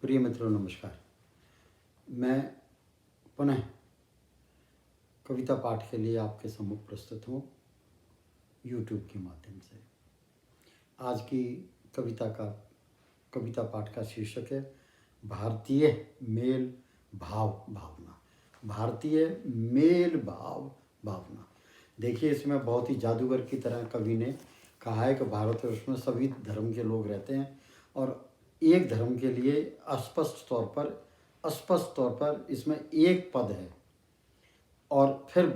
प्रिय मित्रों नमस्कार। मैं पुनः कविता पाठ के लिए आपके सम्मुख प्रस्तुत हूँ यूट्यूब के माध्यम से। आज की कविता पाठ का शीर्षक है भारतीय मेल भाव भावना। भारतीय मेल भाव भावना। देखिए, इसमें बहुत ही जादूगर की तरह कवि ने कहा है कि भारतवर्ष में सभी धर्म के लोग रहते हैं और एक धर्म के लिए स्पष्ट तौर पर इसमें एक पद है। और फिर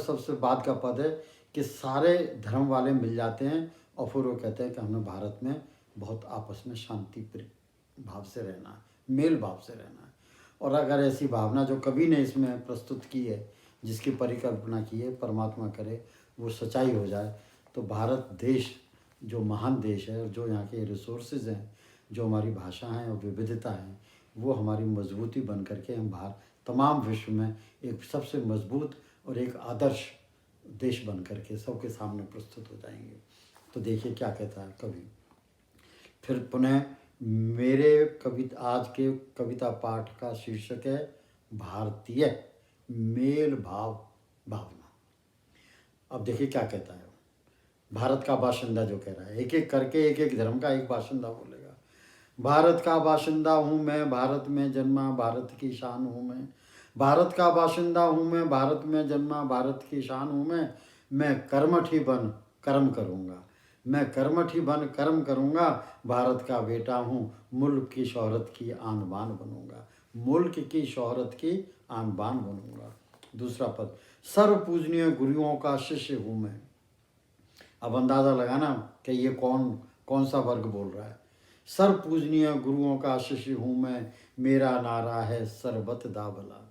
सबसे बाद का पद है कि सारे धर्म वाले मिल जाते हैं और फिर वो कहते हैं कि हमें भारत में बहुत आपस में शांति भाव से रहना है, मेल भाव से रहना है। और अगर ऐसी भावना जो कवि ने इसमें प्रस्तुत की है, जिसकी परिकल्पना की है, परमात्मा करे वो सच्चाई हो जाए, तो भारत देश जो महान देश है और जो यहाँ के रिसोर्सेज हैं, जो हमारी भाषा हैं और विविधता है, वो हमारी मजबूती बन करके हम तमाम विश्व में एक सबसे मजबूत और एक आदर्श देश बन करके सबके सामने प्रस्तुत हो जाएंगे। तो देखिए क्या कहता है कवि। फिर पुनः मेरे आज के कविता पाठ का शीर्षक है भारतीय मेल भाव भावना। अब देखिए क्या कहता है। भारत का बाशिंदा जो कह रहा है, एक एक करके एक धर्म का एक बाशिंदा बोलेगा। भारत का बाशिंदा हूँ मैं, भारत में जन्मा, भारत की शान हूँ मैं। भारत का बाशिंदा हूँ मैं, भारत में जन्मा, भारत की शान हूँ मैं कर्मठी बन कर्म करूँगा, मैं कर्मठी बन कर्म करूँगा। भारत का बेटा हूँ, मुल्क की शोहरत की आन बान बनूँगा, मुल्क की शोहरत की आन बान बनूँगा। दूसरा पद, सर्व पूजनीय गुरुओं का शिष्य हूँ मैं। अब अंदाज़ा लगाना कि ये कौन सा वर्ग बोल रहा है। सर्व पूजनीय गुरुओं का शिष्य हूँ मैं, मेरा नारा है सरबत दा भला।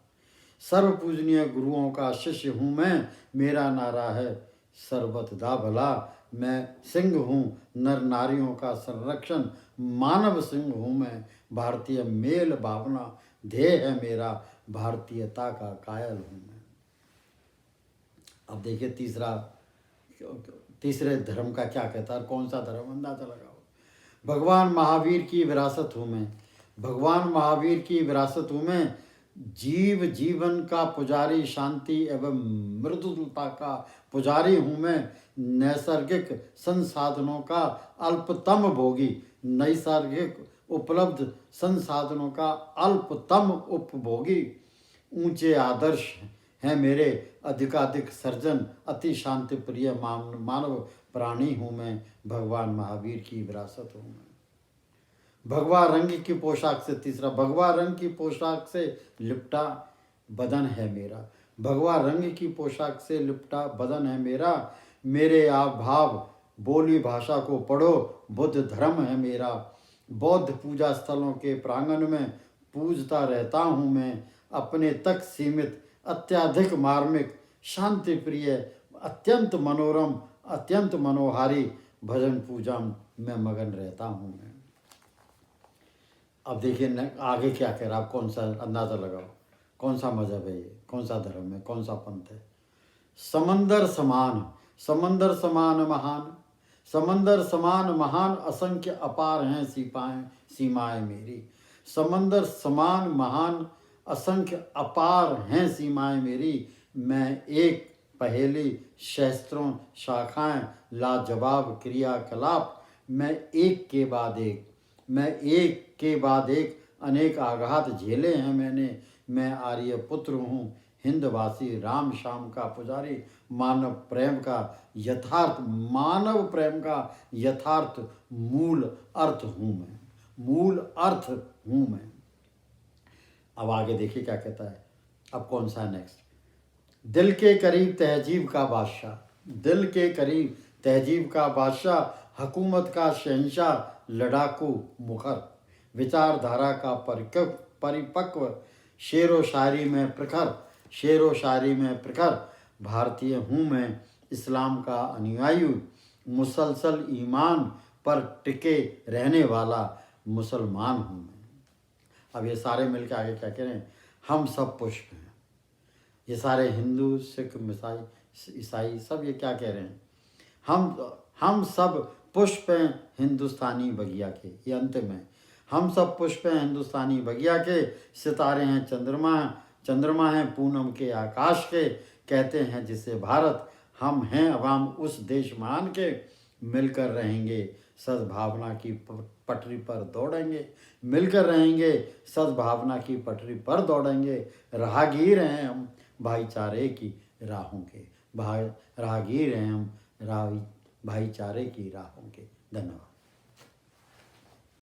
सर्व पूजनीय गुरुओं का शिष्य हूँ मैं, मेरा नारा है सरबत दा भला। मैं सिंह हूँ नर नारियों का संरक्षण, मानव सिंह हूँ मैं, भारतीय मेल भावना ध्येय है मेरा, भारतीयता का कायल हूँ मैं। अब देखिए तीसरे धर्म का क्या कहता है, कौन सा धर्म, अंदाजा लगाओ। भगवान महावीर की विरासत हूँ मैं, भगवान महावीर की विरासत हूँ मैं, जीव जीवन का पुजारी, शांति एवं मृदुलता का पुजारी हूँ मैं, नैसर्गिक संसाधनों का अल्पतम भोगी, नैसर्गिक उपलब्ध संसाधनों का अल्पतम उपभोगी। ऊंचे आदर्श हैं मेरे, अधिकाधिक सर्जन, अति शांति प्रिय मानव प्राणी हूँ मैं, भगवान महावीर की विरासत हूँ मैं। भगवा रंग की पोशाक से, तीसरा, भगवा रंग की पोशाक से लिपटा बदन है मेरा, भगवा रंग की पोशाक से लिपटा बदन है मेरा। मेरे आप भाव बोली भाषा को पढ़ो, बुद्ध धर्म है मेरा। बौद्ध पूजा स्थलों के प्रांगण में पूजता रहता हूँ मैं, अपने तक सीमित, अत्याधिक मार्मिक, शांति प्रिय, अत्यंत मनोरम, अत्यंत मनोहारी भजन पूजा में मगन रहता हूँ मैं। अब देखिए आगे क्या कह रहा, आप कौन सा अंदाज़ा लगाओ, कौन सा मजहब है ये, कौन सा धर्म है, कौन सा पंथ है। समंदर समान, समंदर समान महान, समंदर समान महान, असंख्य अपार हैं सीमाएं मेरी। समंदर समान महान, असंख्य अपार हैं सीमाएं मेरी। मैं एक पहेली, शस्त्रों शाखाएं, लाजवाब क्रियाकलाप, मैं एक के बाद एक अनेक आघात झेले हैं मैंने। मैं आर्य पुत्र हूँ, हिंदवासी, राम श्याम का पुजारी, मानव प्रेम का यथार्थ मूल अर्थ हूँ मैं, मूल अर्थ हूँ मैं। अब आगे देखिए क्या कहता है। अब कौन सा है नेक्स्ट। दिल के करीब तहजीब का बादशाह, दिल के करीब तहजीब का बादशाह, हुकूमत का शहंशाह, लड़ाकू मुखर, विचारधारा का परिपक्व, शेरो शायरी में प्रखर, भारतीय हूँ मैं, इस्लाम का अनुयायी, मुसलसल ईमान पर टिके रहने वाला मुसलमान हूँ मैं। अब ये सारे मिलकर आगे क्या कह रहे हैं, हम सब पुष्प हैं। ये सारे हिंदू, सिख, ईसाई सब ये क्या कह रहे हैं, हम सब पुष्प हैं हिंदुस्तानी बगिया के। ये अंतिम है, हम सब पुष्प हैं हिंदुस्तानी बगिया के, सितारे हैं चंद्रमा, चंद्रमा हैं पूनम के आकाश के, कहते हैं जिसे भारत, हम हैं अवाम उस देश महान के, मिलकर रहेंगे सद्भावना की पटरी पर दौड़ेंगे, मिलकर रहेंगे सद्भावना की पटरी पर दौड़ेंगे, राहगीर हैं हम भाईचारे की राहों के, राहगीर हैं हम भाईचारे की राहों के। धन्यवाद।